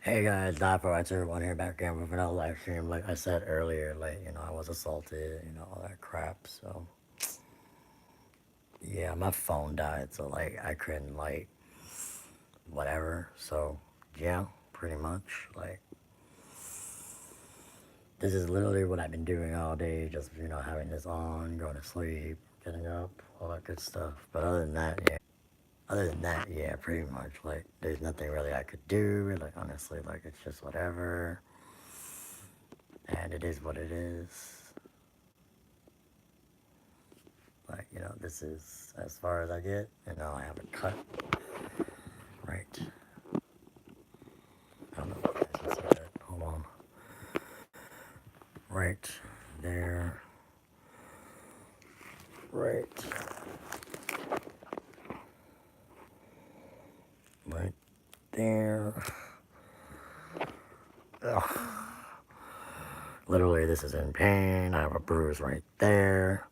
Hey guys, everyone here back again with another live stream. Like I said earlier, I was assaulted, all that crap. So, yeah, my phone died, so, I couldn't, whatever. So, yeah, pretty much. This is literally what I've been doing all day, just, having this on, going to sleep, getting up, all that good stuff. But other than that, yeah, pretty much. There's nothing really I could do. Honestly, it's just whatever. And it is what it is. This is as far as I get, and now I have a cut right. I don't know if you guys can see that. Hold on. Right there. Right. Right there. Ugh. Literally, this is in pain. I have a bruise right there.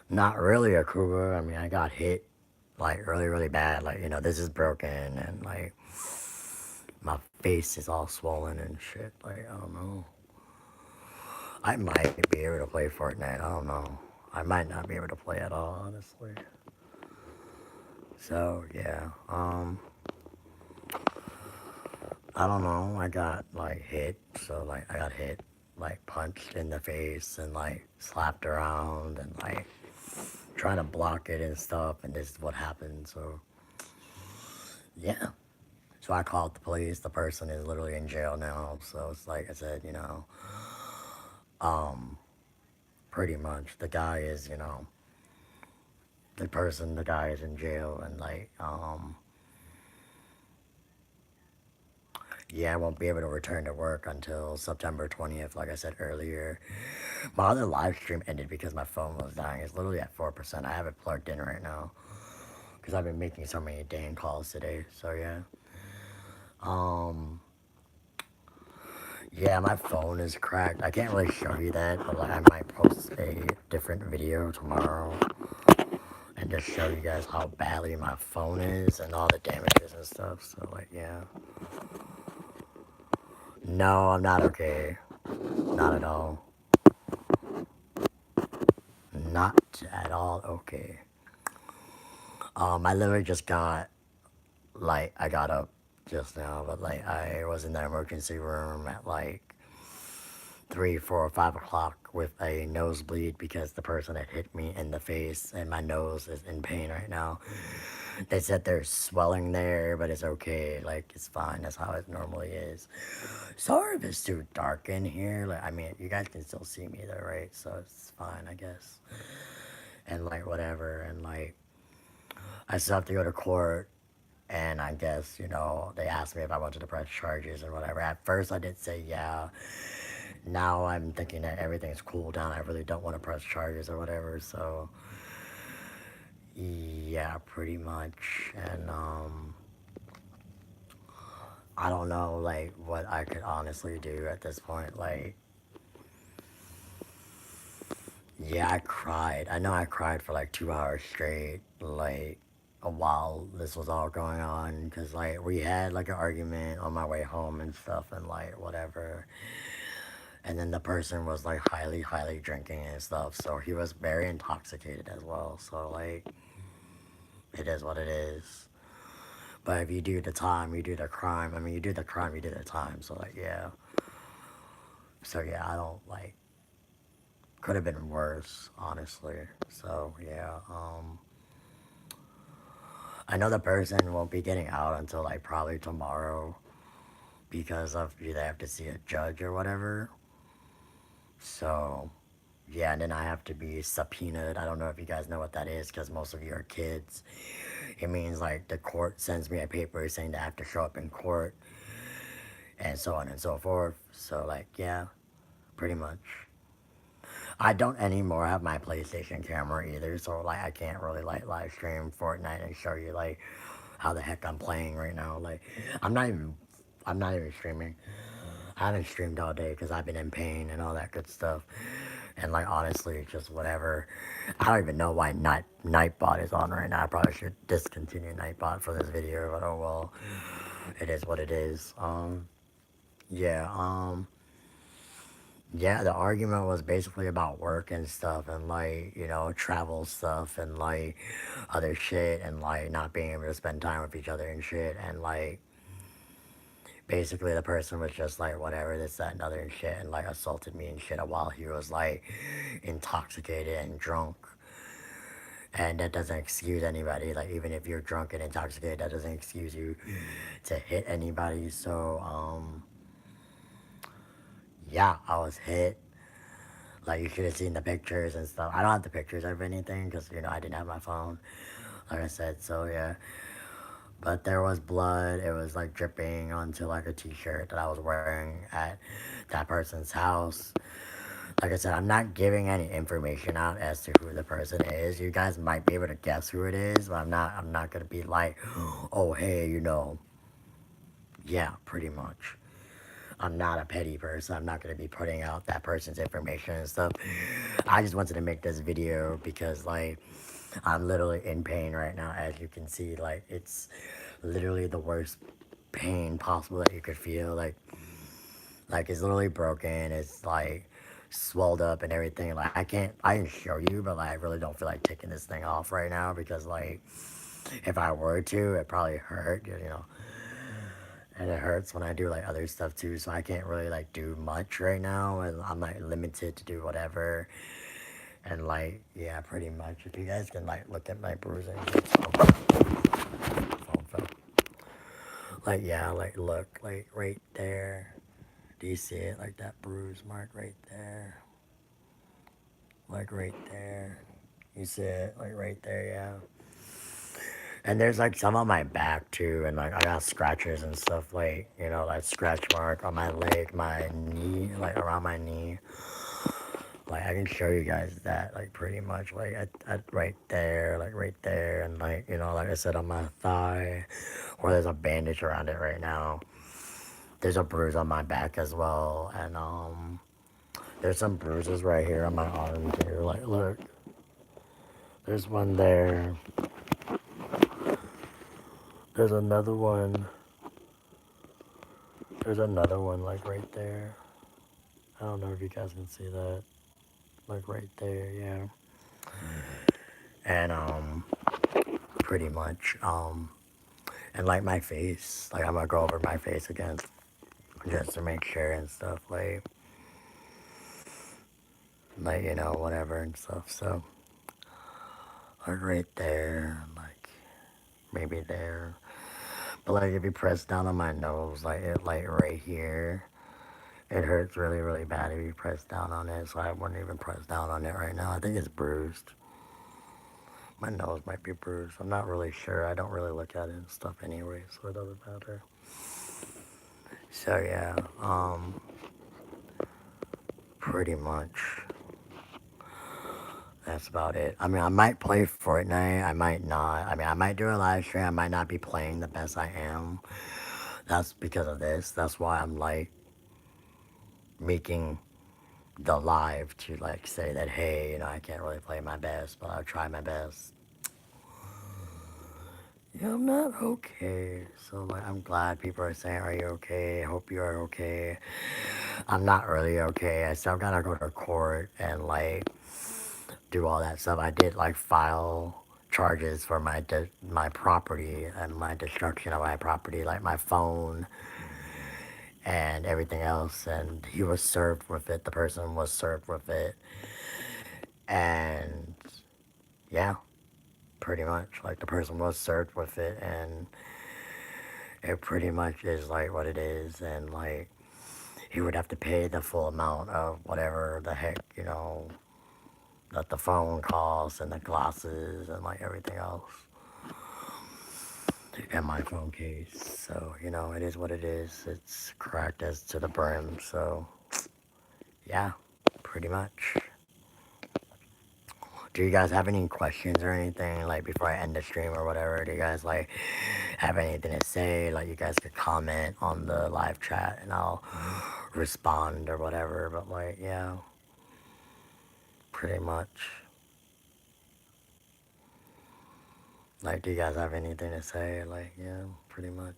Not really a cougar. I mean, I got hit really, really bad. This is broken, and my face is all swollen and shit. I don't know. I might be able to play Fortnite. I don't know. I might not be able to play at all, honestly. So yeah, I don't know. I got hit. So I got hit, punched in the face and slapped around and trying to block it and stuff. And this is what happened. So yeah. So I called the police. The person is literally in jail now. So it's like I said, um, pretty much the guy is, the guy is in jail and yeah, I won't be able to return to work until September 20th, like I said earlier. My other live stream ended because my phone was dying. It's literally at 4%. I have it plugged in right now because I've been making so many dang calls today. So yeah. Um, yeah, my phone is cracked. I can't really show you that, but I might post a different video tomorrow and just show you guys how badly my phone is and all the damages and stuff. So yeah. No, I'm not okay. Not at all. Not at all okay. I literally just got, I got up just now, but I was in the emergency room at 3, 4, 5 o'clock with a nosebleed because the person had hit me in the face and my nose is in pain right now. They said there's swelling there, but it's okay. It's fine. That's how it normally is. Sorry if it's too dark in here. I mean, you guys can still see me though, right? So it's fine, I guess. And whatever. And I still have to go to court. And I guess, they asked me if I wanted to press charges or whatever. At first, I did say yeah. Now I'm thinking that everything's cooled down. I really don't want to press charges or whatever. So, yeah, pretty much. And, I don't know, what I could honestly do at this point. Yeah, I cried. I know I cried for 2 hours straight, while this was all going on. Because, we had, an argument on my way home and stuff, and, whatever. And then the person was, highly, highly drinking and stuff. So he was very intoxicated as well. So, it is what it is. But if you do the time, you do the crime. I mean, you do the crime, you do the time. So, yeah. So, yeah, I don't, could have been worse, honestly. So, yeah, I know the person won't be getting out until, probably tomorrow because of they have to see a judge or whatever. So, yeah, and then I have to be subpoenaed. I don't know if you guys know what that is because most of you are kids. It means, the court sends me a paper saying that I have to show up in court and so on and so forth. So, yeah, pretty much. I don't anymore have my PlayStation camera either, so I can't really live stream Fortnite and show you how the heck I'm playing right now. I'm not even I'm not even streaming. I haven't streamed all day because I've been in pain and all that good stuff. And like honestly, just whatever. I don't even know why Nightbot is on right now. I probably should discontinue Nightbot for this video, but oh well, it is what it is. Yeah, yeah, the argument was basically about work and stuff and like, travel stuff and like other shit and like not being able to spend time with each other and shit and like basically the person was just like whatever this that and other and shit and like assaulted me and shit while he was like intoxicated and drunk. And that doesn't excuse anybody. Like even if you're drunk and intoxicated, that doesn't excuse you to hit anybody. So yeah, I was hit. Like you should have seen the pictures and stuff. I don't have the pictures of anything because I didn't have my phone. Like I said, so yeah. But there was blood. It was like dripping onto like a t-shirt that I was wearing at that person's house. Like I said, I'm not giving any information out as to who the person is. You guys might be able to guess who it is, but I'm not gonna be like, oh hey, yeah, pretty much. I'm not a petty person. I'm not gonna be putting out that person's information and stuff. I just wanted to make this video because like I'm literally in pain right now, as you can see. Like it's literally the worst pain possible that you could feel. Like it's literally broken. It's like swelled up and everything. Like I can show you, but like I really don't feel like taking this thing off right now because like if I were to, it probably hurt. And it hurts when I do like other stuff too, so I can't really like do much right now, and I'm like limited to do whatever. And like yeah, pretty much. If you guys can like look at my bruising, phone fell. Like yeah, like look, like right there. Do you see it? Like that bruise mark right there. Like right there. You see it? Like right there, yeah. And there's like some on my back too, and like I got scratches and stuff, like like scratch mark on my leg, my knee, like around my knee. Like I can show you guys that, like pretty much, like at right there, like right there, and like like I said, on my thigh, or there's a bandage around it right now. There's a bruise on my back as well, and there's some bruises right here on my arm too. Like look, there's one there. There's another one. There's another one like right there. I don't know if you guys can see that. Like right there, yeah. And pretty much and like my face, like I'm gonna go over my face again just to make sure and stuff, like whatever and stuff. So like right there, like maybe there. But like if you press down on my nose, like right here, it hurts really, really bad if you press down on it, so I wouldn't even press down on it right now. I think it's bruised. My nose might be bruised. I'm not really sure. I don't really look at it and stuff anyway, so it doesn't matter. So yeah, pretty much that's about it. I mean, I might play Fortnite. I might not. I mean, I might do a live stream. I might not be playing the best I am. That's because of this. That's why I'm like making the live to like say that, hey, I can't really play my best, but I'll try my best. Yeah, I'm not okay. So like, I'm glad people are saying, are you okay? I hope you are okay. I'm not really okay. I still gotta go to court and like do all that stuff. I did like file charges for my property and my destruction of my property, like my phone and everything else. And he was served with it. The person was served with it. And yeah, pretty much like the person was served with it, and it pretty much is like what it is. And like he would have to pay the full amount of whatever the heck that the phone costs and the glasses and like everything else and my phone case. So it is what it is. It's cracked as to the brim. So yeah, pretty much. Do you guys have any questions or anything, like before I end the stream or whatever? Do you guys like have anything to say? Like you guys could comment on the live chat and I'll respond or whatever. But like yeah, pretty much. Like, do you guys have anything to say? Like, yeah, pretty much.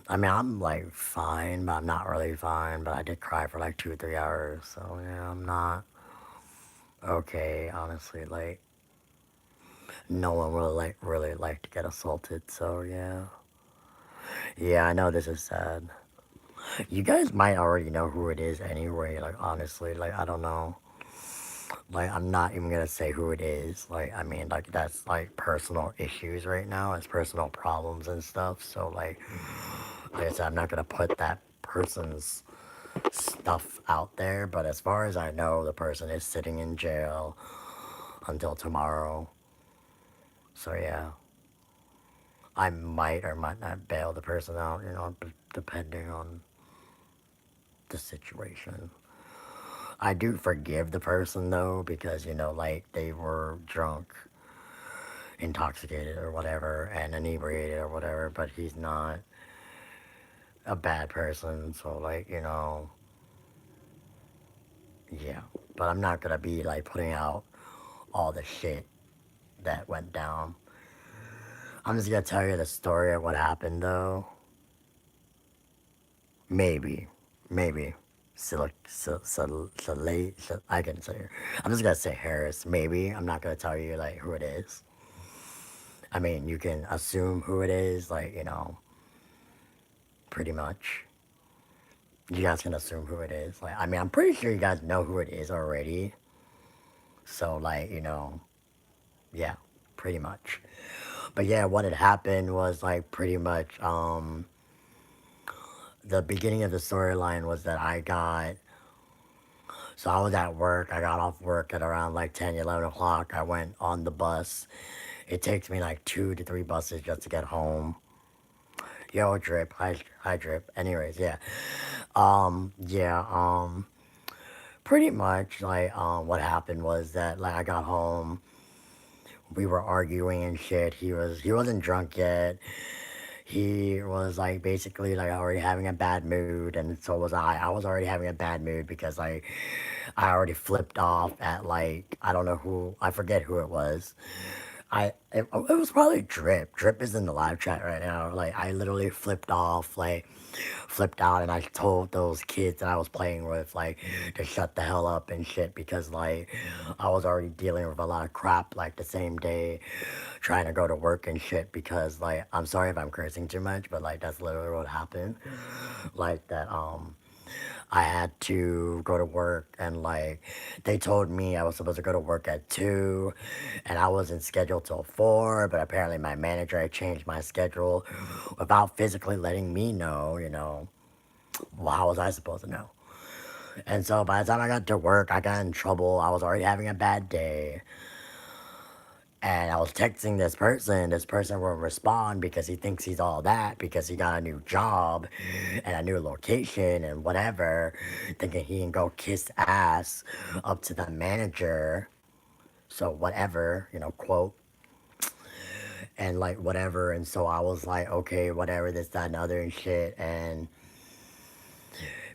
I mean, I'm like fine, but I'm not really fine. But I did cry for like 2 or 3 hours, so yeah, I'm not okay. Honestly, like, no one will like really like to get assaulted. So yeah, yeah, I know this is sad. You guys might already know who it is anyway. Like, honestly, like, I don't know. Like, I'm not even gonna say who it is. Like, I mean, like, that's like personal issues right now. It's personal problems and stuff. So like I said, I'm not gonna put that person's stuff out there. But as far as I know, the person is sitting in jail until tomorrow. So yeah, I might or might not bail the person out. Depending on the situation. I do forgive the person though, because like they were drunk, intoxicated or whatever, and inebriated or whatever, but he's not a bad person, so like, yeah. But I'm not gonna be like putting out all the shit that went down. I'm just gonna tell you the story of what happened though. Maybe. Maybe. I can say her. I'm just gonna say Harris. Maybe. I'm not gonna tell you like who it is. I mean, you can assume who it is, like, pretty much. You guys can assume who it is. Like, I mean, I'm pretty sure you guys know who it is already. So, like, yeah, pretty much. But yeah, what had happened was like pretty much the beginning of the storyline was that so I was at work. I got off work at around like 10, 11 o'clock. I went on the bus. It takes me like 2 to 3 buses just to get home. Yo, Drip. Hi, Drip. Anyways, yeah. Yeah, pretty much like what happened was that like I got home, we were arguing and shit. He wasn't drunk yet. He was like basically like already having a bad mood, and so was I. I was already having a bad mood because like I already flipped off at like I don't know who, I forget who it was. It was probably Drip. Drip is in the live chat right now. Like I literally flipped out, and I told those kids that I was playing with like to shut the hell up and shit, because like I was already dealing with a lot of crap like the same day, trying to go to work and shit, because like I'm sorry if I'm cursing too much, but like that's literally what happened. Like that I had to go to work, and like they told me I was supposed to go to work at 2 and I wasn't scheduled till 4, but apparently my manager had changed my schedule without physically letting me know, well, how was I supposed to know? And so by the time I got to work, I got in trouble. I was already having a bad day. And I was texting this person. This person won't respond because he thinks he's all that because he got a new job and a new location and whatever, thinking he can go kiss ass up to the manager. So whatever, quote, and like whatever. And so I was like, okay, whatever, this, that, and other and shit. And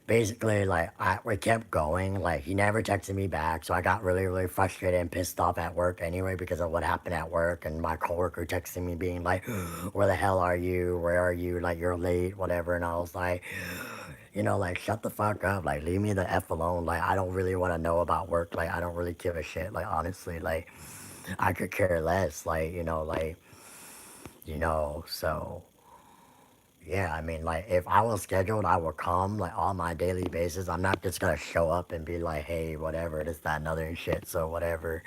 basically, like, we kept going. Like, he never texted me back. So I got really, really frustrated and pissed off at work anyway because of what happened at work. And my coworker texting me being like, where the hell are you? Where are you? Like, you're late, whatever. And I was like, like, shut the fuck up. Like, leave me the F alone. Like, I don't really want to know about work. Like, I don't really give a shit. Like, honestly, like, I could care less. Like, so yeah, I mean, like, if I was scheduled, I would come, like, on my daily basis. I'm not just gonna show up and be like, hey, whatever, this, that, and other and shit, so whatever.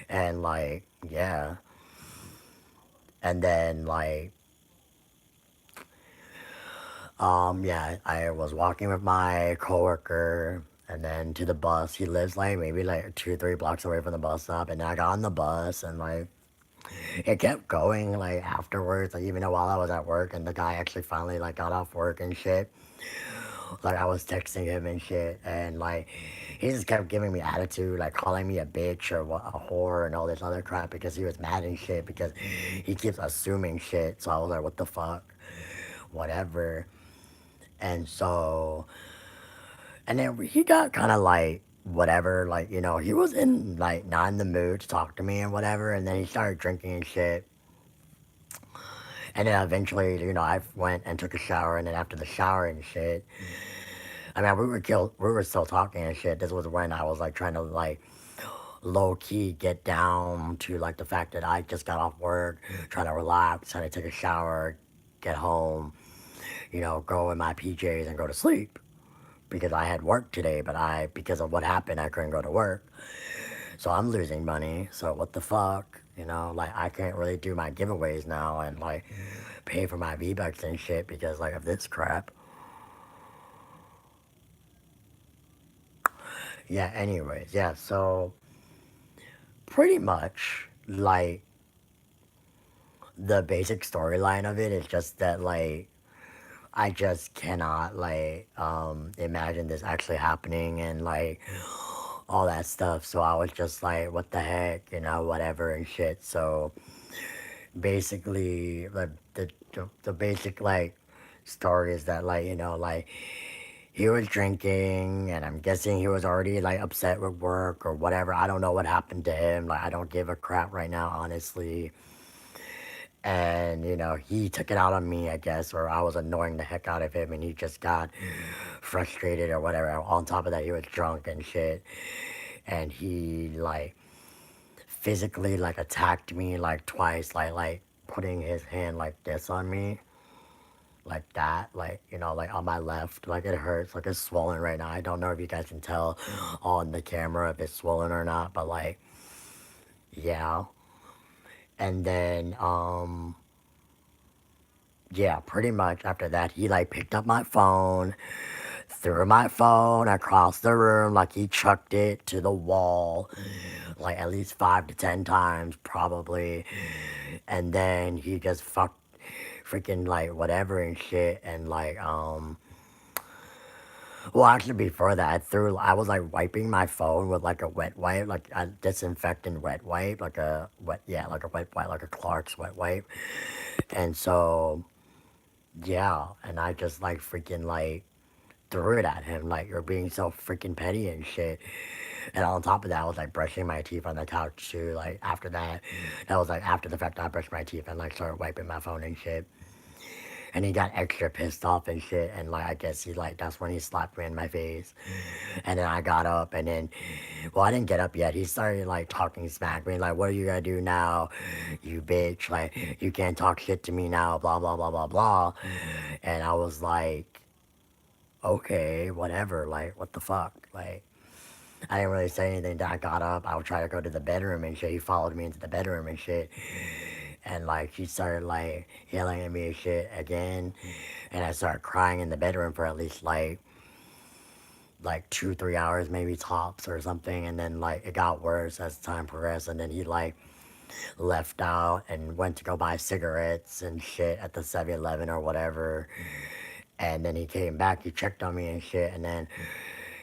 And, like, yeah. And then, like, yeah, I was walking with my coworker and then to the bus. He lives, like, maybe, like, 2, 3 blocks away from the bus stop. And then I got on the bus and, like, it kept going, like, afterwards, like, even though while I was at work and the guy actually finally, like, got off work and shit. Like I was texting him and shit, and like he just kept giving me attitude, like calling me a bitch or what, a whore and all this other crap because he was mad and shit because he keeps assuming shit. So I was like, what the fuck, whatever. And so, and then he got kind of like whatever, like, you know, he was in, like, not in the mood to talk to me and whatever, and then he started drinking and shit. And then eventually, you know, I went and took a shower, and then after the shower and shit, I mean, we were still talking and shit. This was when I was, like, trying to, like, low key get down to, like, the fact that I just got off work, trying to relax, trying to take a shower, get home, you know, go in my PJs and go to sleep. Because I had work today, but because of what happened, I couldn't go to work. So I'm losing money. So what the fuck? You know, like I can't really do my giveaways now and like pay for my V-Bucks and shit because like of this crap. Yeah, anyways, yeah, so pretty much like the basic storyline of it is just that like I just cannot like imagine this actually happening and like all that stuff. So I was just like, what the heck, you know, whatever and shit. So basically, like the basic like story is that like you know like he was drinking and I'm guessing he was already like upset with work or whatever. I don't know what happened to him. Like I don't give a crap right now, honestly. And you know he took it out on me, I guess, or I was annoying the heck out of him and he just got frustrated or whatever. On top of that, he was drunk and shit, and he like physically like attacked me like twice, like putting his hand like this on me, like that, like you know, like on my left, like it hurts, like it's swollen right now. I don't know if you guys can tell on the camera if it's swollen or not, but like yeah. And then yeah, pretty much after that he like picked up my phone, threw my phone across the room, like he chucked it to the wall like at least 5 to 10 times probably. And then he just fucked freaking like whatever and shit. And like well, actually before that I was like wiping my phone with like a wet wipe, like a disinfectant wet wipe, like a wet, yeah, like a wet wipe, like a Clark's wet wipe. And so yeah, and I just like freaking like threw it at him, like you're being so freaking petty and shit. And on top of that, I was like brushing my teeth on the couch too. Like after that, that was like after the fact I brushed my teeth and like started wiping my phone and shit. And he got extra pissed off and shit. And like I guess he like that's when he slapped me in my face. And then I got up and then, well, I didn't get up yet. He started like talking smack me like, "What are you gonna do now, you bitch? Like you can't talk shit to me now." Blah blah blah blah blah. And I was like, okay, whatever. Like what the fuck, like. I didn't really say anything. Then I got up. I would try to go to the bedroom and shit. He followed me into the bedroom and shit. And like he started like yelling at me and shit again. And I started crying in the bedroom for at least like 2 3 hours maybe tops or something. And then like it got worse as time progressed. And then he like left out and went to go buy cigarettes and shit at the 7-Eleven or whatever. And then he came back. He checked on me and shit. And then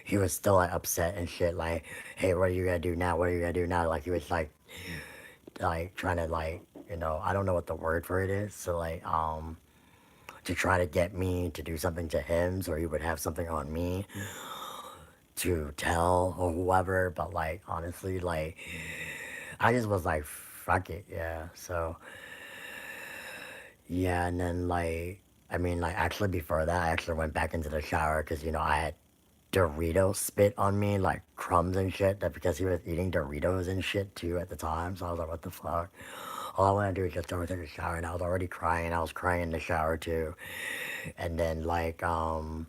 he was still like upset and shit, like, "Hey, what are you gonna do now? What are you gonna do now?" Like he was like trying to like, you know, I don't know what the word for it is. So like to try to get me to do something to him, so he would have something on me to tell or whoever. But like honestly, like I just was like, fuck it, yeah. So yeah, and then like I mean like actually before that, I actually went back into the shower because you know I had Doritos spit on me, like crumbs and shit. That because he was eating Doritos and shit too at the time. So I was like, what the fuck? All I want to do is just go take a shower. And I was already crying. I was crying in the shower too. And then like, yeah.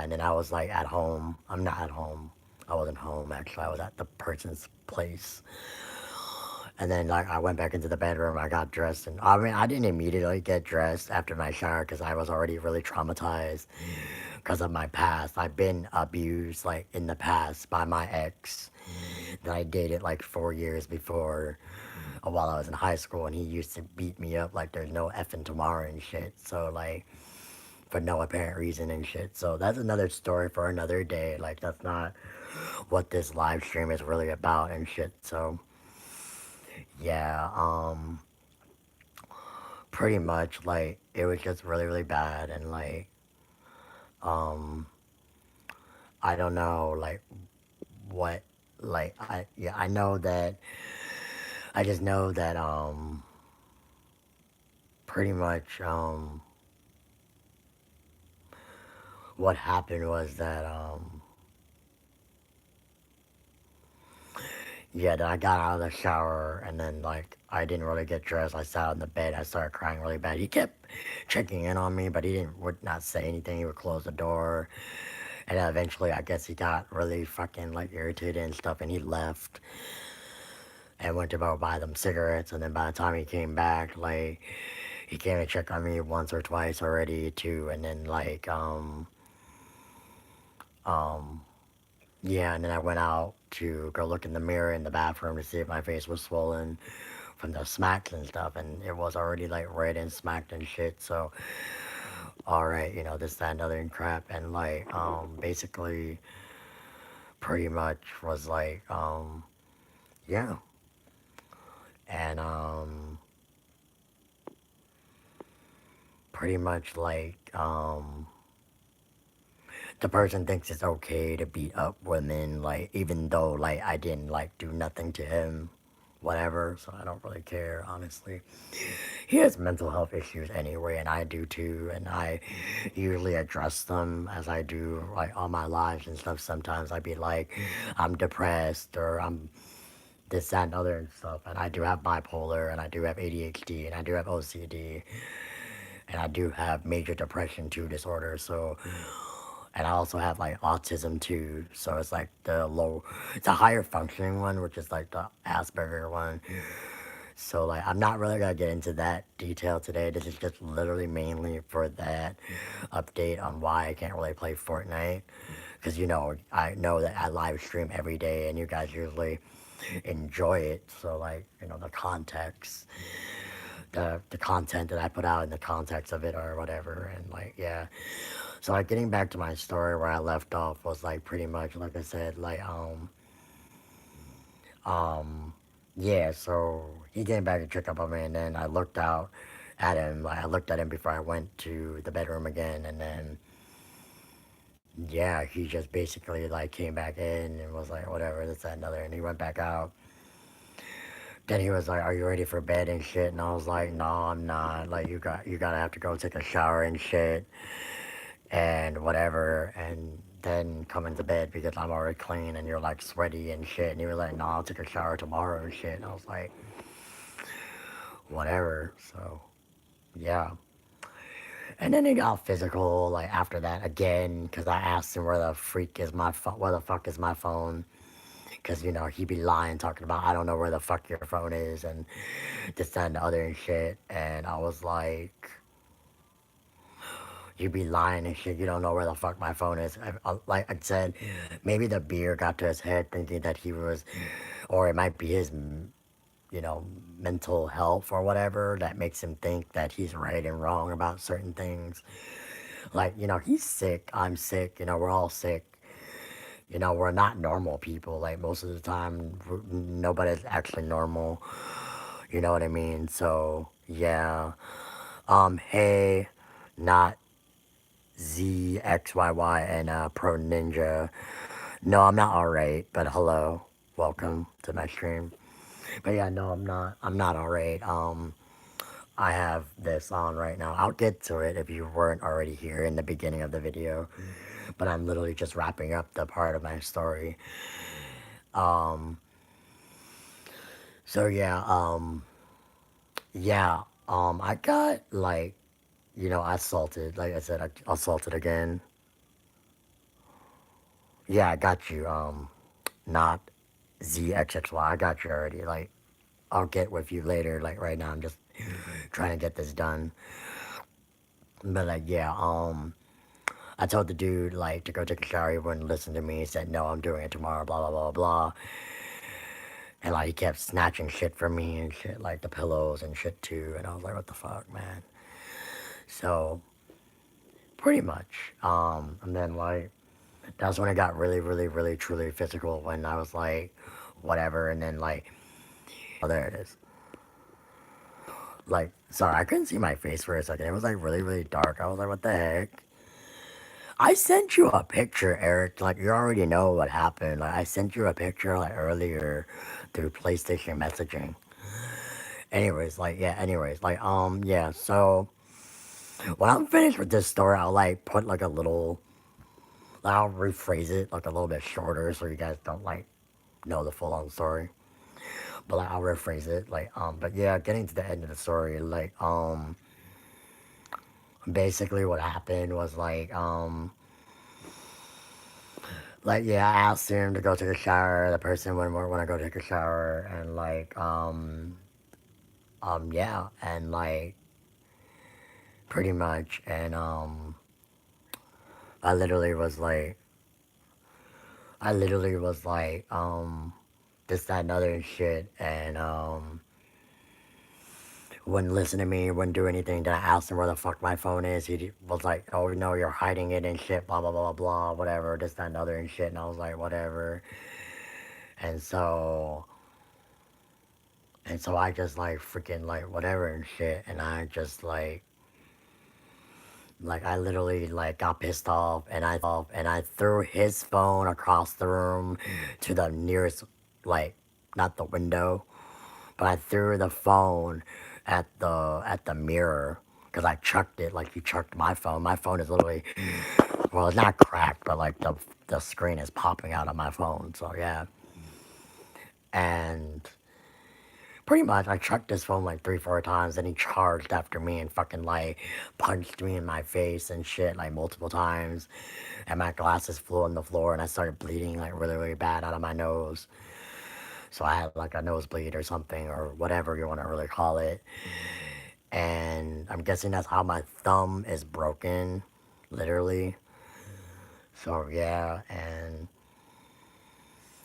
And then I was like at home. I'm not at home. I wasn't home actually. I was at the person's place. And then like I went back into the bedroom. I got dressed, and I mean I didn't immediately get dressed after my shower because I was already really traumatized because of my past. I've been abused like in the past by my ex that I dated like 4 years before while I was in high school, and he used to beat me up like there's no effing tomorrow and shit. So like for no apparent reason and shit. So that's another story for another day. Like that's not what this live stream is really about and shit. So yeah, pretty much like it was just really really bad and like um I don't know, like, what, like, yeah, I know that, I just know that, pretty much, what happened was that, yeah, then I got out of the shower and then like I didn't really get dressed. I sat on the bed. I started crying really bad. He kept checking in on me, but he didn't would not say anything. He would close the door, and then eventually, I guess he got really fucking like irritated and stuff, and he left and went to go buy them cigarettes. And then by the time he came back, like he came to check on me once or twice already too, and then like um yeah, and then I went out to go look in the mirror in the bathroom to see if my face was swollen from the smacks and stuff, and it was already like red and smacked and shit. So, all right, this, that, and other and crap, and like, basically, pretty much was like, yeah, and pretty much like, the person thinks it's okay to beat up women, like, even though like I didn't like do nothing to him, whatever. So I don't really care, honestly. He has mental health issues anyway, and I do too, and I usually address them as I do like all my lives and stuff. Sometimes I'd be like, I'm depressed or I'm this, that, and other and stuff, and I do have bipolar, and I do have ADHD, and I do have OCD, and I do have major depression too disorder. So, and I also have like autism too. So it's like it's a higher functioning one, which is like the Asperger one. So like I'm not really gonna get into that detail today. This is just literally mainly for that update on why I can't really play Fortnite. Because I know that I live stream every day and you guys usually enjoy it. So like, the context, the content that I put out in the context of it or whatever, and like, yeah. So like getting back to my story where I left off was like pretty much like I said, like um yeah, so he came back to check up on me, and then I looked out at him. Like I looked at him before I went to the bedroom again, and then yeah, he just basically like came back in and was like, whatever, this, that, and other, and he went back out. Then he was like, "Are you ready for bed and shit?" And I was like, "No, I'm not. Like you gotta have to go take a shower and shit and whatever, and then come into bed because I'm already clean and you're like sweaty and shit." And he was like, "No, I'll take a shower tomorrow and shit." And I was like, whatever. So yeah. And then it got physical like after that again because I asked him where the fuck is my phone, because he be lying talking about I don't know where the fuck your phone is and this, that, and the other and shit. And I was like, you be lying and shit. You don't know where the fuck my phone is. Like I said, maybe the beer got to his head thinking that he was, or it might be his, mental health or whatever that makes him think that he's right and wrong about certain things. Like, he's sick. I'm sick. We're all sick. We're not normal people. Like, most of the time, nobody's actually normal. You know what I mean? So, yeah. Hey, not ZXYY and Pro Ninja. No, I'm not alright, but hello. Welcome to my stream. But yeah, no, I'm not. I'm not alright. I have this on right now. I'll get to it if you weren't already here in the beginning of the video. But I'm literally just wrapping up the part of my story. Um, so I got like, assaulted. Like I said, I assaulted again. Yeah, I got you. Not ZXXY. I got you already. Like, I'll get with you later. Like right now, I'm just trying to get this done. But like, yeah, I told the dude like to go take a shower. He wouldn't listen to me. He said, "No, I'm doing it tomorrow." Blah blah blah blah. And like he kept snatching shit from me and shit, like the pillows and shit too. And I was like, "What the fuck, man?" So pretty much. And then like that's when it got really, really, really, truly physical. When I was like, whatever. And then like, oh, there it is. Like, sorry, I couldn't see my face for a second. It was like really, really dark. I was like, what the heck? I sent you a picture, Eric. Like, you already know what happened. Like, I sent you a picture, like, earlier through PlayStation messaging. Anyways, like, yeah, anyways, like, yeah, so when I'm finished with this story, I'll, like, put, like, a little, I'll rephrase it, like, a little bit shorter so you guys don't, like, know the full on story. But, like, I'll rephrase it, like, but yeah, getting to the end of the story, basically what happened was, yeah, I asked him to go take a shower. The person wouldn't want to go take a shower, and yeah, and pretty much, and I literally was like, I literally was like, this, that, and other and shit, and wouldn't listen to me, wouldn't do anything. Then I asked him where the fuck my phone is. He was like, oh no, you're hiding it and shit, blah blah blah blah, whatever, this, that, and other and shit. And I was like, whatever. And so I just like freaking like whatever and shit, and I just I literally like got pissed off, and I threw his phone across the room to the nearest, like, not the window, but I threw the phone at the mirror because I chucked it like you chucked my phone. My phone is literally, well, it's not cracked, but like the screen is popping out of my phone. So yeah, and pretty much, I chucked his phone like 3, 4 times, and he charged after me and fucking like punched me in my face and shit like multiple times, and my glasses flew on the floor, and I started bleeding like really really bad out of my nose. So I had like a nosebleed or something or whatever you want to really call it, and I'm guessing that's how my thumb is broken, literally. So yeah, and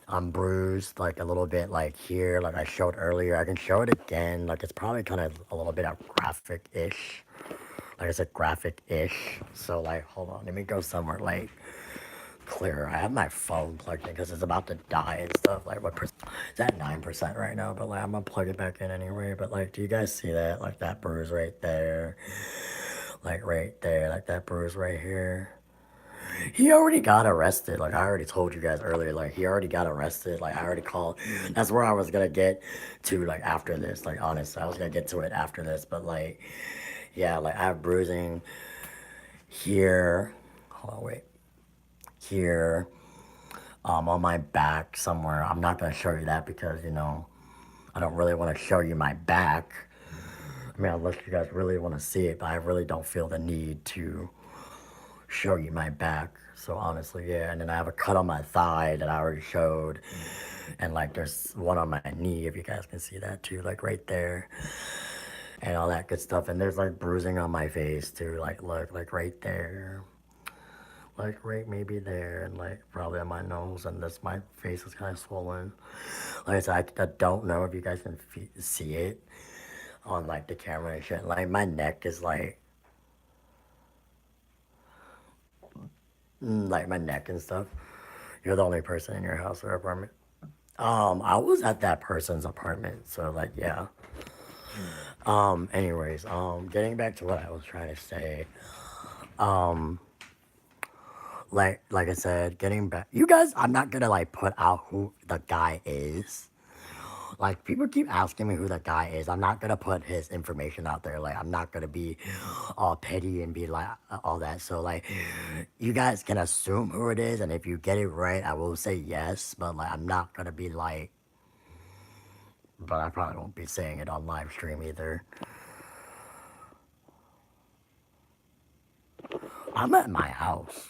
I'm bruised like a little bit like here, like I showed earlier. I can show it again. Like it's probably kind of a little bit of graphic-ish. Like I said, graphic-ish. So like, hold on, let me go somewhere like clearer. I have my phone plugged in because it's about to die and stuff. Like what percent? It's at 9% right now, but like I'm gonna plug it back in anyway. But like, do you guys see that? Like that bruise right there, like right there, like that bruise right here. He already got arrested. Like I already told you guys earlier. Like he already got arrested. Like I already called. That's where I was gonna get to. Like after this. Like honestly, I was gonna get to it after this. But like, yeah. Like I have bruising here. Hold on, wait. Here. On my back somewhere. I'm not gonna show you that because I don't really want to show you my back. I mean, unless you guys really want to see it, but I really don't feel the need to show you my back. So honestly, yeah. And then I have a cut on my thigh that I already showed, and like there's one on my knee if you guys can see that too, like right there, and all that good stuff. And there's like bruising on my face too, like look, like right there, like right maybe there, and like probably on my nose, and this my face is kind of swollen. Like I said, I don't know if you guys can see it on like the camera and shit. Like my neck is like my neck and stuff. You're the only person in your house or apartment. I was at that person's apartment, so like yeah. Anyways, getting back to what I was trying to say. Um, like I said, getting back, you guys, I'm not gonna like put out who the guy is. Like people keep asking me who the guy is. I'm not gonna put his information out there. Like I'm not gonna be all petty and be like all that. So like, you guys can assume who it is, and if you get it right, I will say yes. But like, I'm not gonna be like. But I probably won't be saying it on live stream either. I'm at my house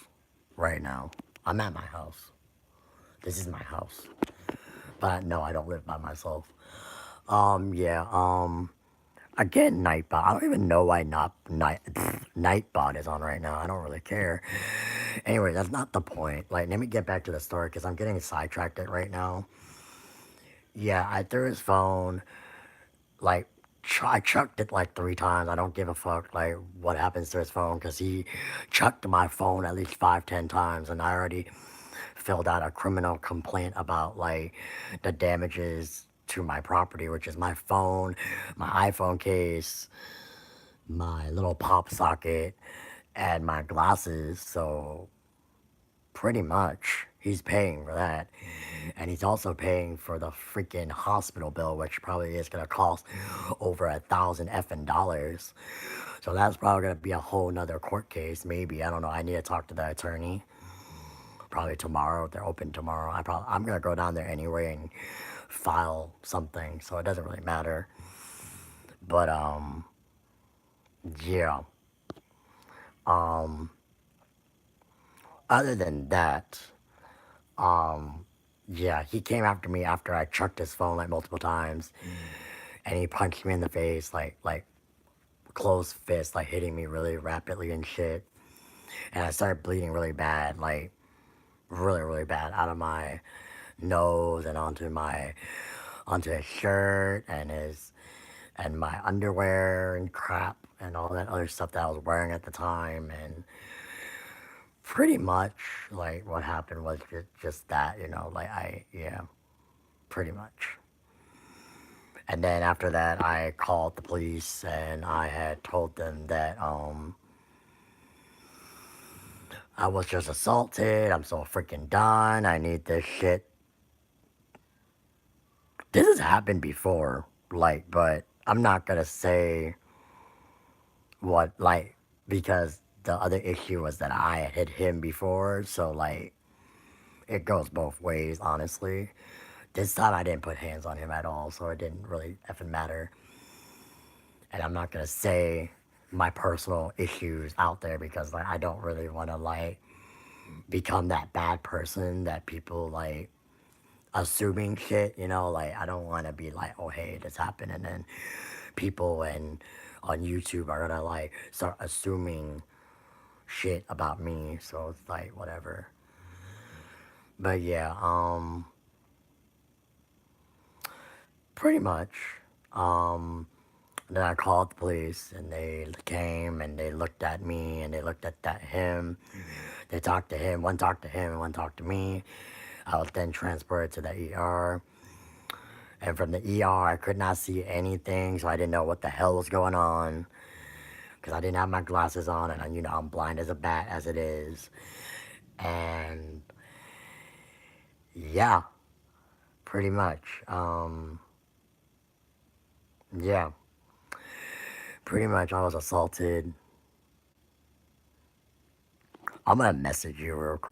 right now. I'm at my house. This is my house. But no, I don't live by myself. Yeah, I get Nightbot. I don't even know why not Nightbot is on right now. I don't really care. Anyway, that's not the point. Like, let me get back to the story because I'm getting sidetracked right now. Yeah, I threw his phone. Like, I chucked it like 3 times. I don't give a fuck like what happens to his phone because he chucked my phone at least 5, 10 times, and I already filled out a criminal complaint about like the damages to my property, which is my phone, my iPhone case, my little pop socket, and my glasses. So Pretty much. He's paying for that. And he's also paying for the freaking hospital bill, which probably is gonna cost over 1,000 effing dollars. So that's probably gonna be a whole nother court case, maybe. I don't know. I need to talk to the attorney. Probably tomorrow. They're open tomorrow. I'm gonna go down there anyway and file something, so it doesn't really matter. But yeah. Um Other than that, yeah, he came after me after I chucked his phone like multiple times, and he punched me in the face like closed fist, like hitting me really rapidly and shit. And I started bleeding really bad, like really bad out of my nose and onto his shirt and my underwear and crap and all that other stuff that I was wearing at the time. And pretty much like what happened was just that, like yeah, pretty much. And then after that, I called the police and I had told them that I was just assaulted. I'm so freaking done. I need this shit. This has happened before, like, but I'm not gonna say what, like, because the other issue was that I had hit him before, so, like, it goes both ways, honestly. This time I didn't put hands on him at all, so it didn't really effing matter. And I'm not gonna say my personal issues out there because, like, I don't really want to, like, become that bad person that people, like, assuming shit, like, I don't want to be like, oh, hey, this happened, and then people and on YouTube are gonna, like, start assuming shit about me, so it's like, whatever. But yeah, pretty much. Um, then I called the police and they came and they looked at me and they looked at him. They talked to him. One talked to him and one talked to me. I was then transported to the ER. And from the ER, I could not see anything, so I didn't know what the hell was going on because I didn't have my glasses on, and I'm blind as a bat as it is. And yeah, pretty much. Yeah, pretty much. I was assaulted. I'm gonna message you real quick.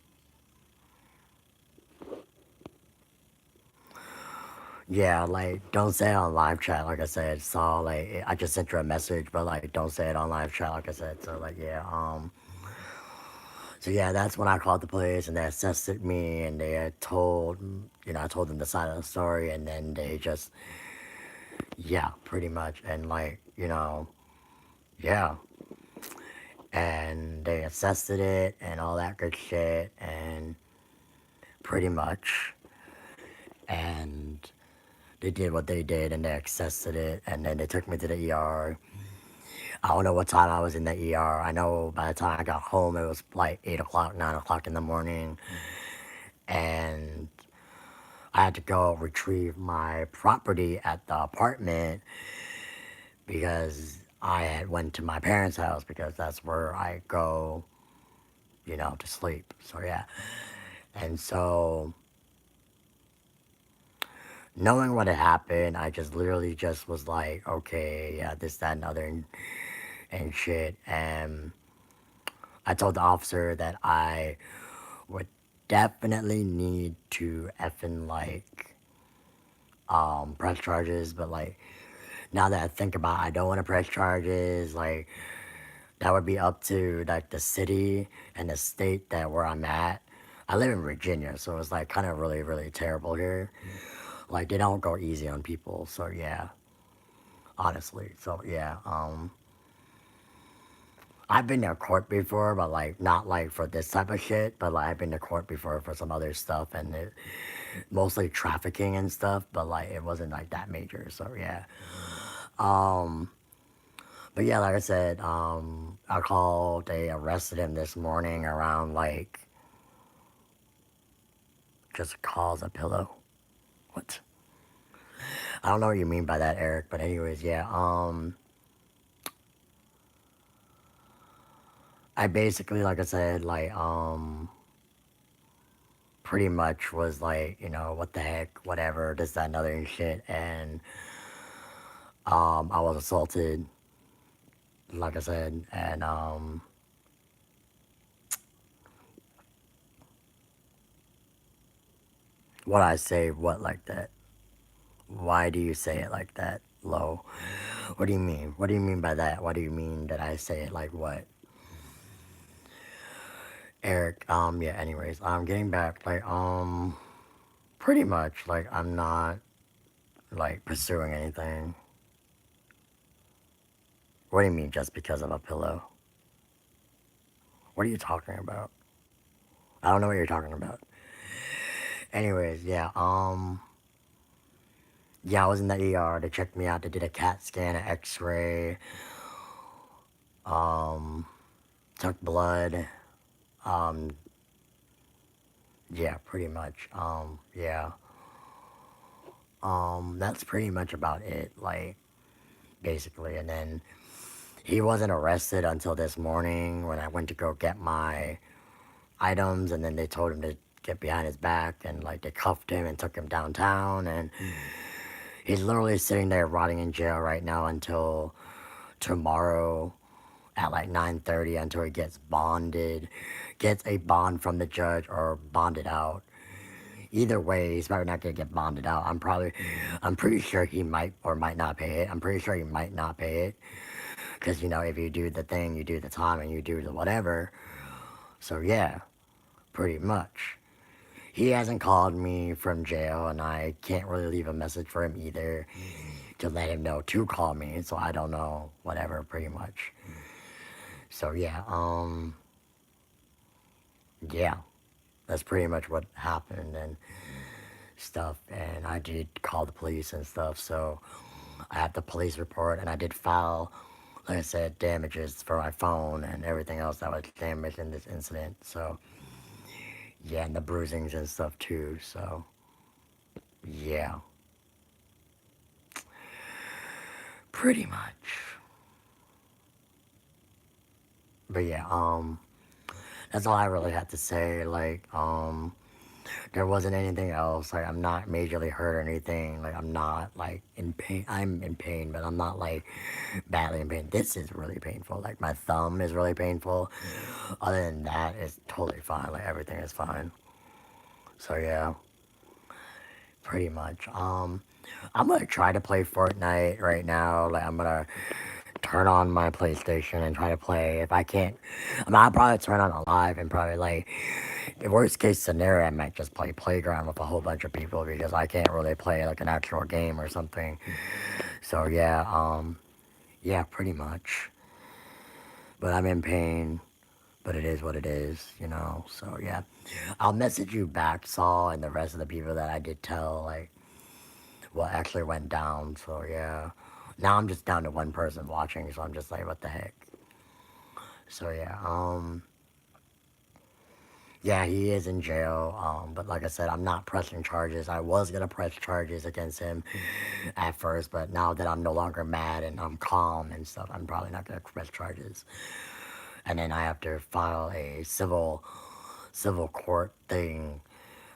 Yeah, like, don't say it on live chat, like I said. So, like, I just sent you a message, but, like, don't say it on live chat, like I said. So, like, yeah, so yeah, that's when I called the police and they assessed me and they had I told them the side of the story and then they just, yeah, pretty much. And, like, yeah. And they assessed it and all that good shit and pretty much. And they did what they did and they assessed it and then they took me to the ER. I don't know what time I was in the ER. I know by the time I got home, it was like 8 o'clock, 9 o'clock in the morning. And I had to go retrieve my property at the apartment because I had went to my parents' house because that's where I go, to sleep. So yeah. And so knowing what had happened, I just literally just was like, okay, yeah, this, that, and other and shit. And I told the officer that I would definitely need to effing like press charges, but like now that I think about it, I don't want to press charges. Like that would be up to like the city and the state that where I'm at. I live in Virginia, so it's like kind of really terrible here. Like they don't go easy on people, so yeah, honestly. So yeah, I've been to court before, but like not like for this type of shit, but like I've been to court before for some other stuff and mostly trafficking and stuff, but like it wasn't like that major. So yeah. Um but yeah, like I said, I called, they arrested him this morning around like just cause a pillow. What? I don't know what you mean by that, Eric, but anyways, yeah, I basically like I said, like pretty much was like, what the heck, whatever, this, that, and other and shit. And I was assaulted, like I said, and what I say, what like that? Why do you say it like that, low? What do you mean? What do you mean by that? What do you mean that I say it like what? Eric, yeah, anyways, getting back, like, pretty much, like, I'm not, like, pursuing anything. What do you mean, just because of a pillow? What are you talking about? I don't know what you're talking about. Anyways, yeah, I was in the ER. They checked me out. They did a CAT scan, an X-ray, um, took blood. Um, yeah, pretty much. Yeah. That's pretty much about it. Like, basically, and then he wasn't arrested until this morning when I went to go get my items, and then they told him to get behind his back, and like they cuffed him and took him downtown, and he's literally sitting there rotting in jail right now until tomorrow at like 9:30 until he gets bonded, gets a bond from the judge or bonded out. Either way, he's probably not gonna get bonded out. I'm pretty sure he might or might not pay it. I'm pretty sure he might not pay it because if you do the thing, you do the time, and you do the whatever. So yeah, pretty much. He hasn't called me from jail, and I can't really leave a message for him either to let him know to call me. So I don't know, whatever, pretty much. So yeah, that's pretty much what happened and stuff. And I did call the police and stuff. So I have the police report, and I did file, like I said, damages for my phone and everything else that was damaged in this incident. So yeah, and the bruisings and stuff too. So yeah, pretty much. But yeah, that's all I really had to say. Like, there wasn't anything else. Like, I'm not majorly hurt or anything. Like, I'm not like in pain. I'm in pain, but I'm not like badly in pain. This is really painful. Like, my thumb is really painful. Other than that, it's totally fine. Like, everything is fine. So yeah, pretty much. I'm gonna try to play Fortnite right now. Like, I'm gonna turn on my PlayStation and try to play. If I can't, I'll probably turn on a live and probably like, the worst case scenario, I might just play Playground with a whole bunch of people because I can't really play like an actual game or something. So yeah, pretty much. But I'm in pain. But it is what it is. So yeah, I'll message you back, Saul, and the rest of the people that I did tell like what actually went down. So yeah, now I'm just down to one person watching, so I'm just like, what the heck. So yeah, he is in jail. But like I said, I'm not pressing charges. I was gonna press charges against him at first, but now that I'm no longer mad and I'm calm and stuff, I'm probably not gonna press charges. And then I have to file a civil court thing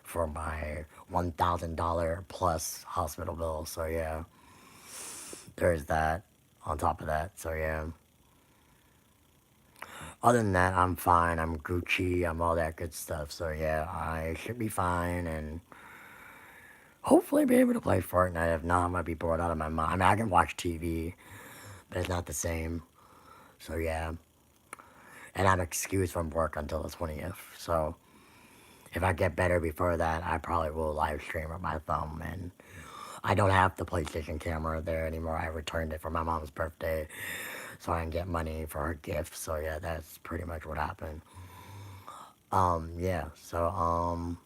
for my $1,000 plus hospital bill. So yeah, there's that on top of that. So yeah. Other than that, I'm fine. I'm Gucci. I'm all that good stuff. So yeah, I should be fine and hopefully be able to play Fortnite. If not, I might be bored out of my mind. I mean, I can watch TV, but it's not the same. So yeah. And I'm excused from work until the 20th. So if I get better before that, I probably will live stream with my thumb. And I don't have the PlayStation camera there anymore. I returned it for my mom's birthday so I can get money for her gift. So yeah, that's pretty much what happened. Yeah. So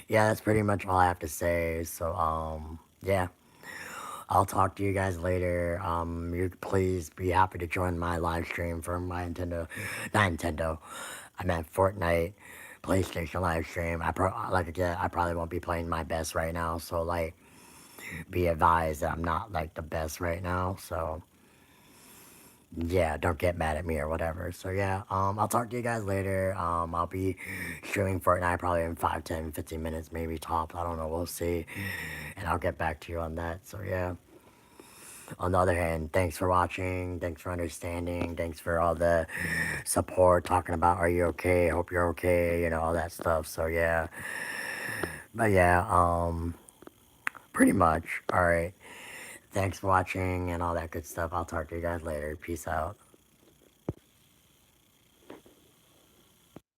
yeah, that's pretty much all I have to say. So yeah. I'll talk to you guys later. You please be happy to join my live stream for my not Nintendo. I meant Fortnite, PlayStation live stream. Like again, I probably won't be playing my best right now. So like, be advised that I'm not like the best right now. So yeah, don't get mad at me or whatever. So yeah, I'll talk to you guys later. I'll be streaming Fortnite probably in 5, 10, 15 minutes, maybe tops. I don't know. We'll see. And I'll get back to you on that. So yeah. On the other hand, thanks for watching. Thanks for understanding. Thanks for all the support, talking about are you okay? Hope you're okay. You know, all that stuff. So yeah. But yeah, pretty much. All right. Thanks for watching and all that good stuff. I'll talk to you guys later. Peace out.